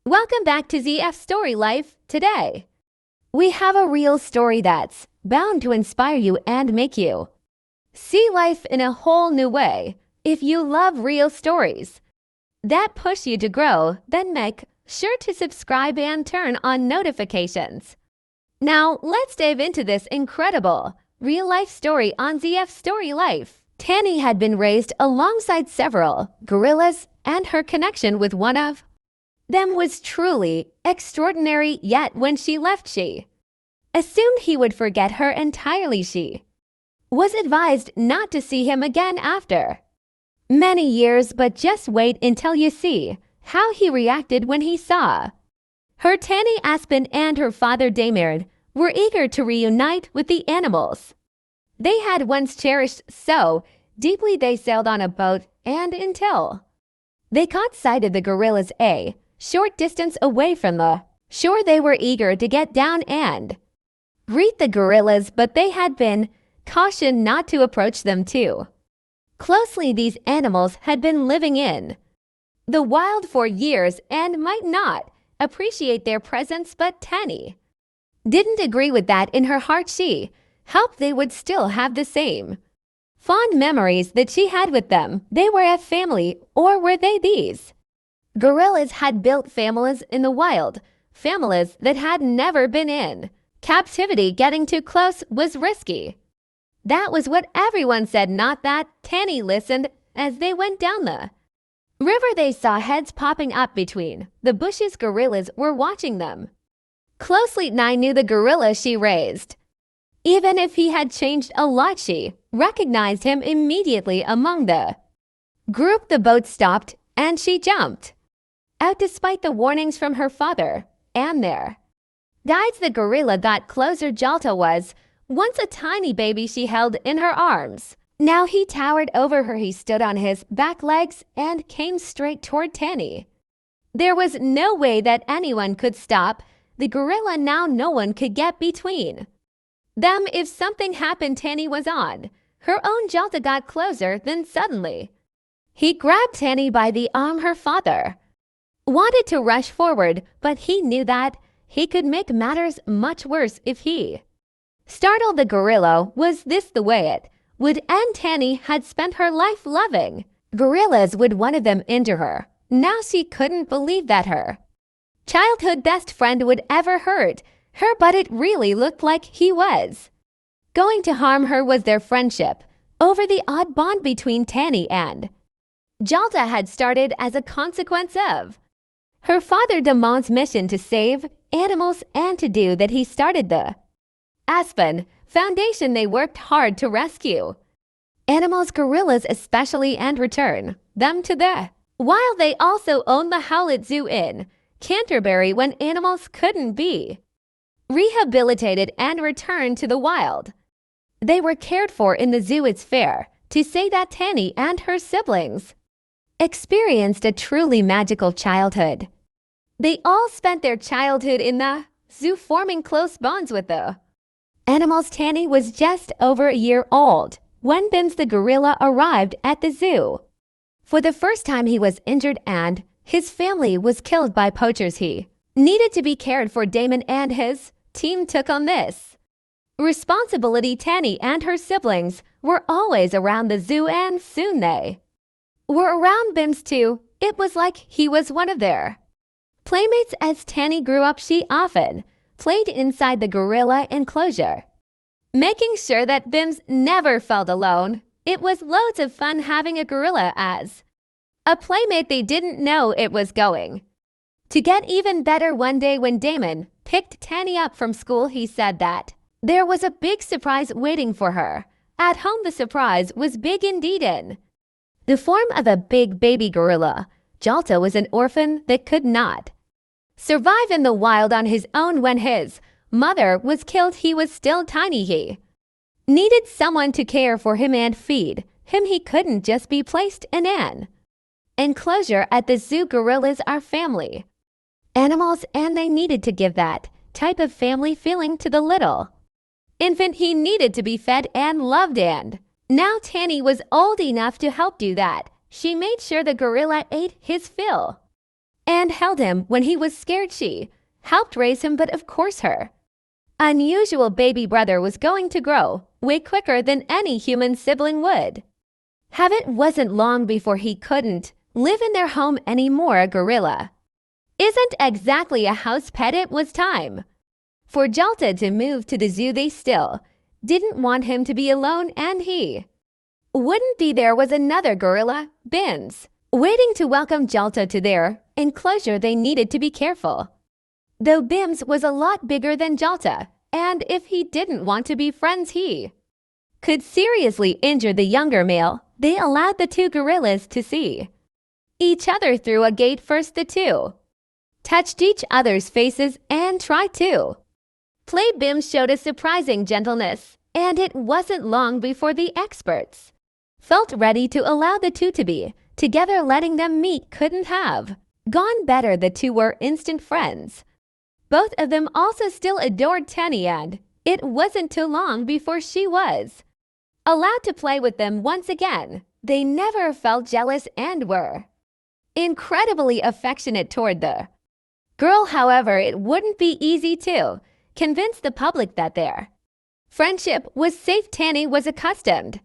Welcome back to ZF Story Life. Today, we have a real story that's bound to inspire you and make you see life in a whole new way. If you love real stories that push you to grow, then make sure to subscribe and turn on notifications. Now, let's dive into this incredible real-life story on ZF Story Life. Tanny had been raised alongside several gorillas, and her connection with one of them was truly extraordinary. Yet when she left, she assumed he would forget her entirely. She was advised not to see him again after many years, but just wait until you see how he reacted when he saw her. Tanny Aspen and her father Damir were eager to reunite with the animals they had once cherished so deeply. They sailed on a boat, and until they caught sight of the gorillas a short distance away from the shore, they were eager to get down and greet the gorillas, but they had been cautioned not to approach them too closely. These animals had been living in the wild for years and might not appreciate their presence, but Tanny didn't agree with that. In her heart, she hoped they would still have the same fond memories that she had with them. They were a family, or were they? These gorillas had built families in the wild, families that had never been in captivity. Getting too close was risky. That was what everyone said, not that. Tanny listened. As they went down the river, they saw heads popping up between the bushes. Gorillas were watching them closely. Nine knew the gorilla she raised. Even if he had changed a lot, she recognized him immediately among the group. The boat stopped, and she jumped out despite the warnings from her father and their guides. The gorilla got closer. Jalta was once a tiny baby she held in her arms. Now he towered over her. He stood on his back legs and came straight toward Tanny. There was no way that anyone could stop the gorilla now. No one could get between them. If something happened, Tanny was on her own. Jalta got closer, then suddenly he grabbed Tanny by the arm. Her father wanted to rush forward, but he knew that he could make matters much worse if he startled the gorilla. Was this the way it would end? Tanny had spent her life loving gorillas. Would one of them injure her? Now she couldn't believe that her childhood best friend would ever hurt her, but it really looked like he was going to harm her. Was their friendship over the odd bond between Tanny and Jalta had started as a consequence of her father Damon's mission to save animals, and to do that he started the Aspen Foundation. They worked hard to rescue animals, gorillas especially, and return them to the wild. They also owned the Howlett Zoo in Canterbury when animals couldn't be rehabilitated and returned to the wild. They were cared for in the zoo. It's fair to say that Tanny and her siblings experienced a truly magical childhood. They all spent their childhood in the zoo, forming close bonds with the animals. Tanny was just over a year old when Bims the gorilla arrived at the zoo. For the first time, he was injured and his family was killed by poachers. He needed to be cared for. Damon and his team took on this responsibility. Tanny and her siblings were always around the zoo, and soon they were around Bims too. It was like he was one of their playmates. As Tanny grew up, she often played inside the gorilla enclosure, making sure that Bims never felt alone. It was loads of fun having a gorilla as a playmate. They didn't know it was going to get even better. One day when Damon picked Tanny up from school, he said that there was a big surprise waiting for her at home. The surprise was big indeed. In the form of a big baby gorilla, Jalta was an orphan that could not survive in the wild on his own. When his mother was killed, he was still tiny. He needed someone to care for him and feed him. He couldn't just be placed in an enclosure at the zoo. Gorillas are family animals, and they needed to give that type of family feeling to the little infant. He needed to be fed and loved, and now Tanny was old enough to help do that. She made sure the gorilla ate his fill and held him when he was scared. She helped raise him, but of course her unusual baby brother was going to grow way quicker than any human sibling would. It wasn't long before he couldn't live in their home anymore. A gorilla isn't exactly a house pet. It was time for Jalta to move to the zoo. They still didn't want him to be alone, and he wouldn't be. There was another gorilla, Bims, waiting to welcome Jalta to their enclosure. They needed to be careful, though Bims was a lot bigger than Jalta, and if he didn't want to be friends, he could seriously injure the younger male. They allowed the two gorillas to see each other through a gate. First, the two touched each other's faces and tried to play. Bims showed a surprising gentleness, and it wasn't long before the experts felt ready to allow the two to be together. Letting them meet couldn't have gone better. The two were instant friends. Both of them also still adored Tenny, and it wasn't too long before she was allowed to play with them once again. They never felt jealous and were incredibly affectionate toward the girl. However, it wouldn't be easy to convince the public that their friendship was safe. Tenny was accustomed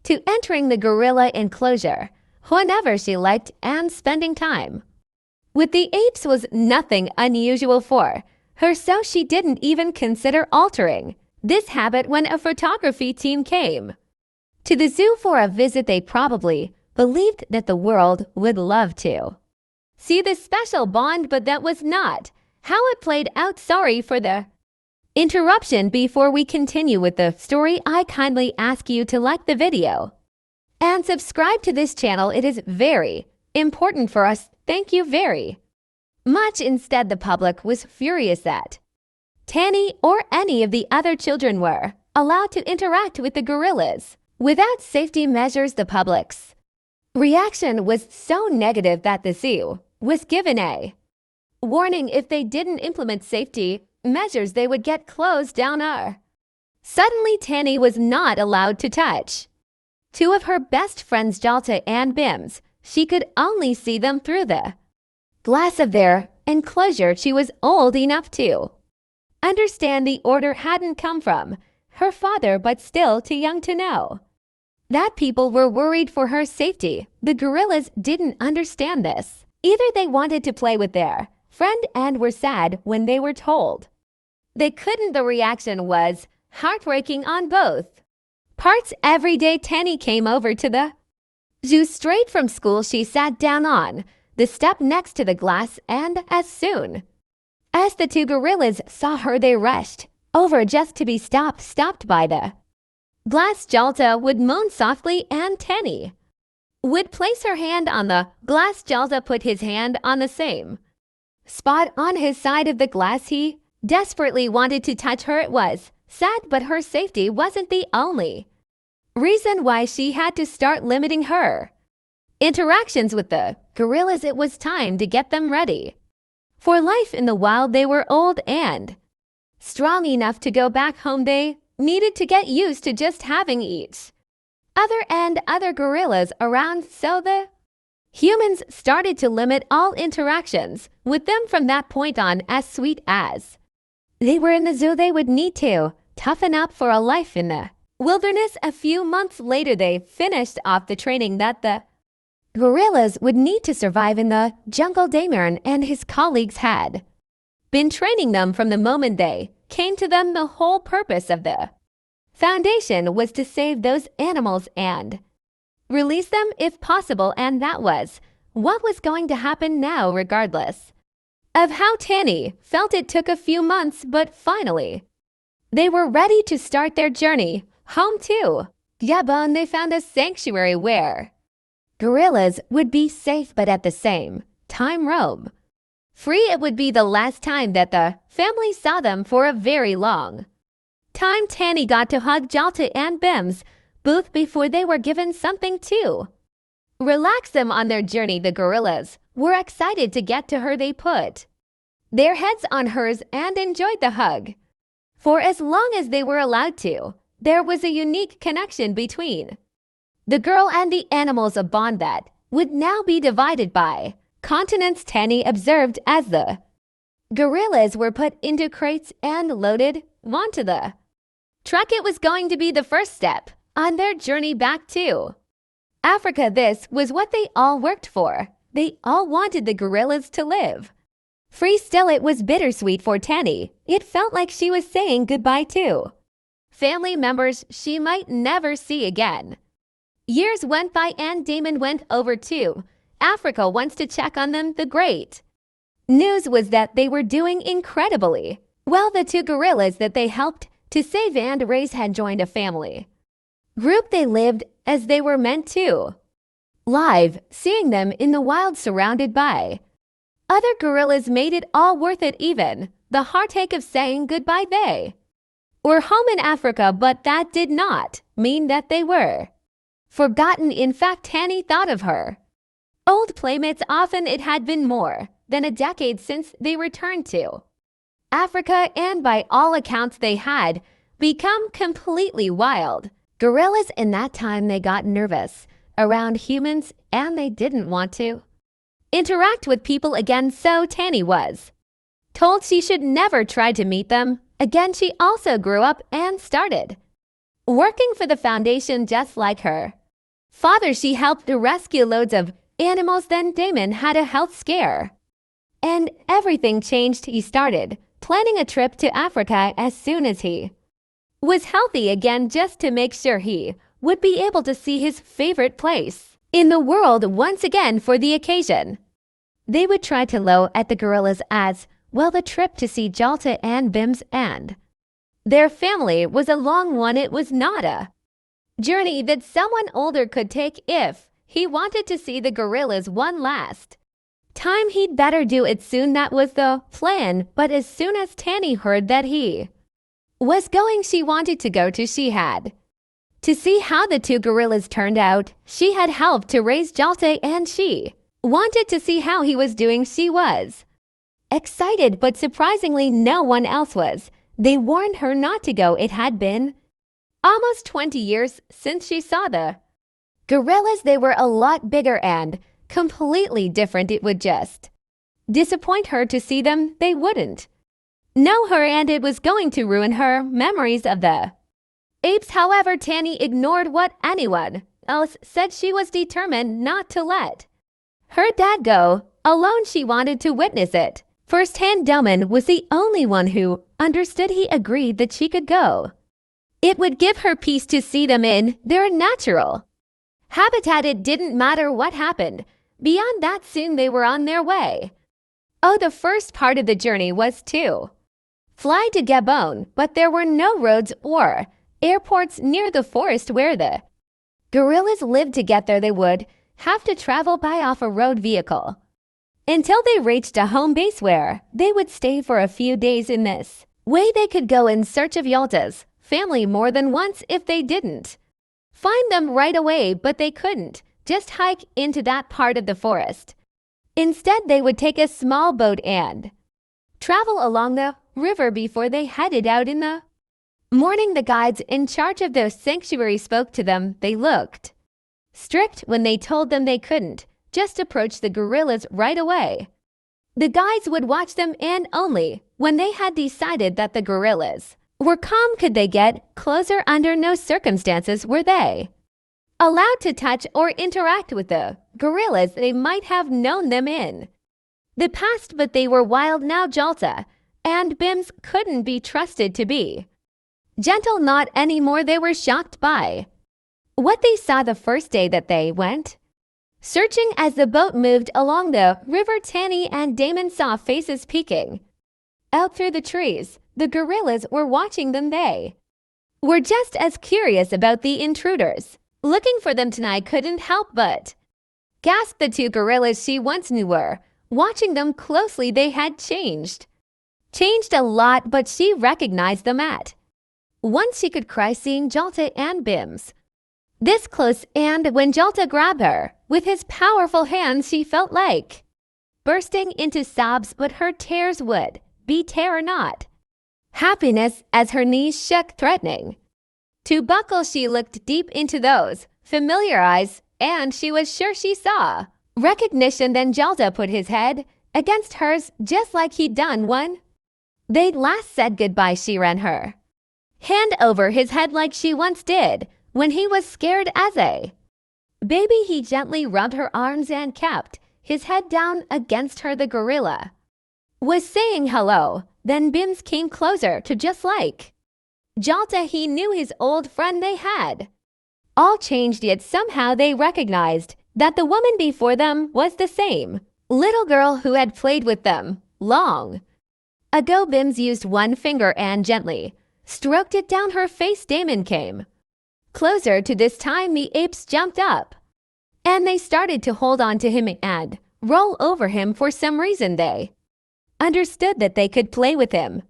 to entering the gorilla enclosure whenever she liked, and spending time with the apes was nothing unusual for her, so she didn't even consider altering this habit. When a photography team came to the zoo for a visit, they probably believed that the world would love to see this special bond, but that was not how it played out. Sorry for the interruption. Before we continue with the story, I kindly ask you to like the video and subscribe to this channel. It is very important for us. Thank you very much. Instead, the public was furious that Tenny or any of the other children were allowed to interact with the gorillas without safety measures. The public's reaction was so negative that the zoo was given a warning. If they didn't implement safety measures, they would get closed down. Suddenly, Tenny was not allowed to touch two of her best friends, Jalta and Bims. She could only see them through the glass of their enclosure. She was old enough to understand the order hadn't come from her father, but still too young to know that people were worried for her safety. The gorillas didn't understand this either. They wanted to play with their friend and were sad when they were told they couldn't. The reaction was heartbreaking on both parts. Every day Tenny came over to the zoo straight from school. She sat down on the step next to the glass, and as soon as the two gorillas saw her, they rushed over just to be stopped by the glass. Jalta would moan softly, and Tenny would place her hand on the glass. Jalta put his hand on the same spot on his side of the glass. He desperately wanted to touch her. It was sad, but her safety wasn't the only reason why she had to start limiting her interactions with the gorillas. It was time to get them ready for life in the wild. They were old and strong enough to go back home. They needed to get used to just having each other gorillas around, so the humans started to limit all interactions with them from that point on. As sweet as they were in the zoo, they would need to toughen up for a life in the wilderness. A few months later, they finished off the training that the gorillas would need to survive in the jungle. Damien and his colleagues had been training them from the moment they came to them. The whole purpose of the foundation was to save those animals and release them if possible, and that was what was going to happen now. Regardless of how Tenny felt, it took a few months, but finally they were ready to start their journey home to Gabon. They found a sanctuary where gorillas would be safe, but at the same time roam free. It would be the last time that the family saw them for a very long time. Tenny got to hug Jalta and Bims both before they were given something to relax them on their journey. The gorillas were excited to get to her. They put their heads on hers and enjoyed the hug for as long as they were allowed to. There was a unique connection between the girl and the animals, a bond that would now be divided by continents Tanny observed as the gorillas were put into crates and loaded onto the truck. It was going to be the first step on their journey back to Africa. This was what they all worked for. They all wanted the gorillas to live free. Still, it was bittersweet for Tanny. It felt like she was saying goodbye to family members she might never see again. Years went by and Damon went over to Africa once to check on them. The great news was that they were doing incredibly well. The two gorillas that they helped to save and raise had joined a family group. They lived as they were meant to live. Seeing them in the wild surrounded by other gorillas made it all worth it, even the heartache of saying goodbye. They were home in Africa, but that did not mean that they were forgotten. In fact, Tanny thought of her old playmates often. It had been more than a decade since they returned to Africa, and by all accounts they had become completely wild gorillas. In that time they got nervous around humans and they didn't want to interact with people again, so Tanny was told she should never try to meet them again. She also grew up and started working for the foundation just like her father. She helped to rescue loads of animals. Then Damon had a health scare and everything changed. He started planning a trip to Africa as soon as he was healthy again, just to make sure he would be able to see his favorite place in the world once again. For the occasion, they would try to low at the gorillas as well. The trip to see Jalta and Bims and their family was a long one. It was not a journey that someone older could take. If he wanted to see the gorillas one last time, he'd better do it soon. That was the plan. But as soon as Tanny heard that he was going, she wanted to go too. She had to see how the two gorillas turned out. She had helped to raise Jalta and she wanted to see how he was doing. She was excited, but surprisingly no one else was. They warned her not to go. It had been almost 20 years since she saw the gorillas. They were a lot bigger and completely different. It would just disappoint her to see them. They wouldn't know her and it was going to ruin her memories of the apes. However, Tanny ignored what anyone else said. She was determined not to let her dad go alone. She wanted to witness it firsthand. Damon was the only one who understood. He agreed that she could go. It would give her peace to see them in their natural habitat. It didn't matter what happened beyond that. Soon they were on their way. Oh, the first part of the journey was to fly to Gabon, but there were no roads or airports near the forest where the gorillas lived. To get there, they would have to travel by off-road vehicle until they reached a home base where they would stay for a few days. In this way, they could go in search of Yalta's family more than once if they didn't find them right away. But they couldn't just hike into that part of the forest. Instead, they would take a small boat and travel along the river before they headed out in the morning. The guides in charge of the sanctuary spoke to them. They looked strict when they told them they couldn't just approach the gorillas right away. The guides would watch them, and only when they had decided that the gorillas were calm could they get closer. Under no circumstances were they allowed to touch or interact with the gorillas. They might have known them in the past, but they were wild now. Jalta and Bims couldn't be trusted to be gentle, not anymore. They were shocked by what they saw the first day that they went searching. As the boat moved along the river, Tanny and Damon saw faces peeking out through the trees. The gorillas were watching them. They were just as curious about the intruders. Looking for them tonight couldn't help but gasp. The two gorillas she once knew were watching them closely. They had changed a lot, but she recognized them at once. She could cry seeing Jalta and Bims this close, and when Jalta grabbed her with his powerful hands, she felt like bursting into sobs, but her tears would be terror, not happiness, as her knees shook, threatening to buckle. She looked deep into those familiar eyes, and she was sure she saw Recognition, then Jalta put his head against hers just like he'd done when they'd last said goodbye. She ran her hand over his head like she once did when he was scared as a baby. He gently rubbed her arms and kept his head down against her. The gorilla was saying hello. Then Bims came closer to just like Jalta. He knew his old friend. They had all changed, yet somehow they recognized that the woman before them was the same little girl who had played with them long ago. Bims used one finger and gently stroked it down her face. Damon came closer. To this time the apes jumped up and they started to hold on to him and roll over him. For some reason they understood that they could play with him,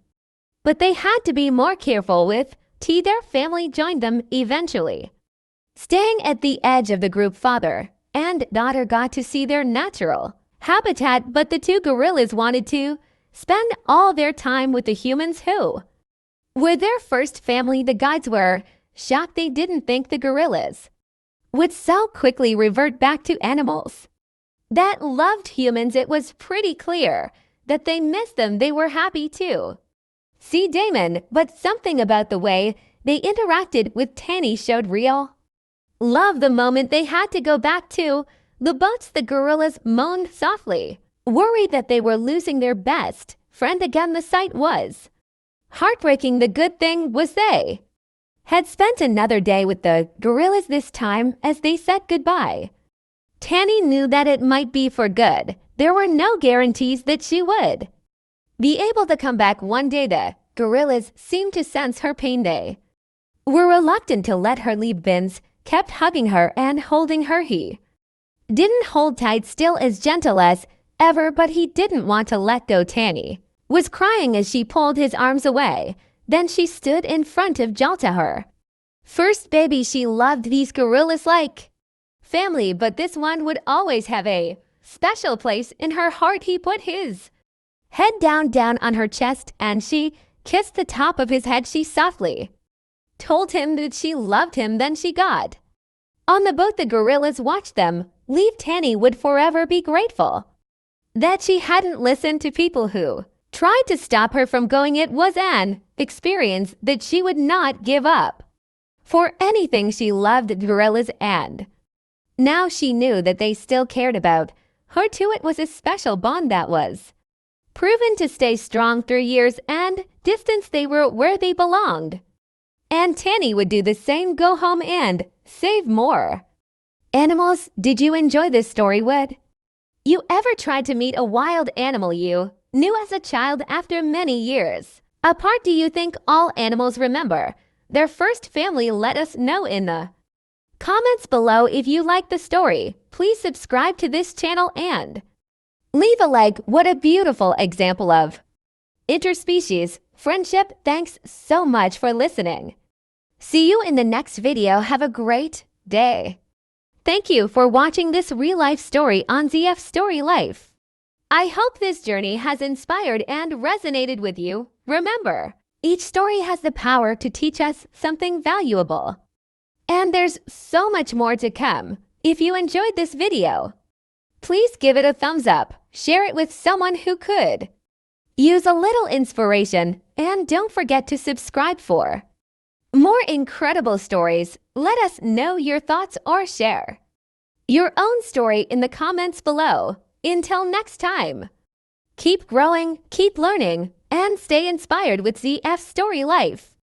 but they had to be more careful with T. Their family joined them eventually, staying at the edge of the group. Father and daughter got to see their natural habitat, but the two gorillas wanted to spend all their time with the humans who were their first family. The guides were shocked. They didn't think the gorillas would so quickly revert back to animals that loved humans. It was pretty clear that they missed them. They were happy to see Damon, but something about the way they interacted with Tanny showed real love. The moment they had to go back to the boats, the gorillas moaned softly, worried that they were losing their best friend again. The sight was heartbreaking. The good thing was they had spent another day with the gorillas. This time, as they said goodbye, Tanny knew that it might be for good. There were no guarantees that she would be able to come back one day. The gorillas seemed to sense her pain. They were reluctant to let her leave. Bims kept hugging her and holding her. He didn't hold tight, still as gentle as ever, but he didn't want to let go. Tanny was crying as she pulled his arms away. Then she stood in front of Jalta, her first baby. She loved these gorillas like family, but this one would always have a special place in her heart. He put his head down on her chest and she kissed the top of his head. She softly told him that she loved him. Then she got on the boat. The gorillas watched them leave. Tanny would forever be grateful that she hadn't listened to people who tried to stop her from going. It was an experience that she would not give up for anything. She loved the gorillas and now she knew that they still cared about her too. It was a special bond that was proven to stay strong through years and distance. They were where they belonged, and Tanny would do the same. Go home and save more animals. Did you enjoy this story? Would you ever try to meet a wild animal you knew as a child after many years apart? Do you think all animals remember their first family? Let us know in the comments below. If you like the story, please subscribe to this channel and leave a like. What a beautiful example of interspecies friendship. Thanks so much for listening. See you in the next video. Have a great day. Thank you for watching this real-life story on ZF Story Life. I hope this journey has inspired and resonated with you. Remember, each story has the power to teach us something valuable. And there's so much more to come. If you enjoyed this video, please give it a thumbs up, share it with someone who could use a little inspiration, and don't forget to subscribe for more incredible stories. Let us know your thoughts or share your own story in the comments below. Until next time, keep growing, keep learning, and stay inspired with ZF Story Life.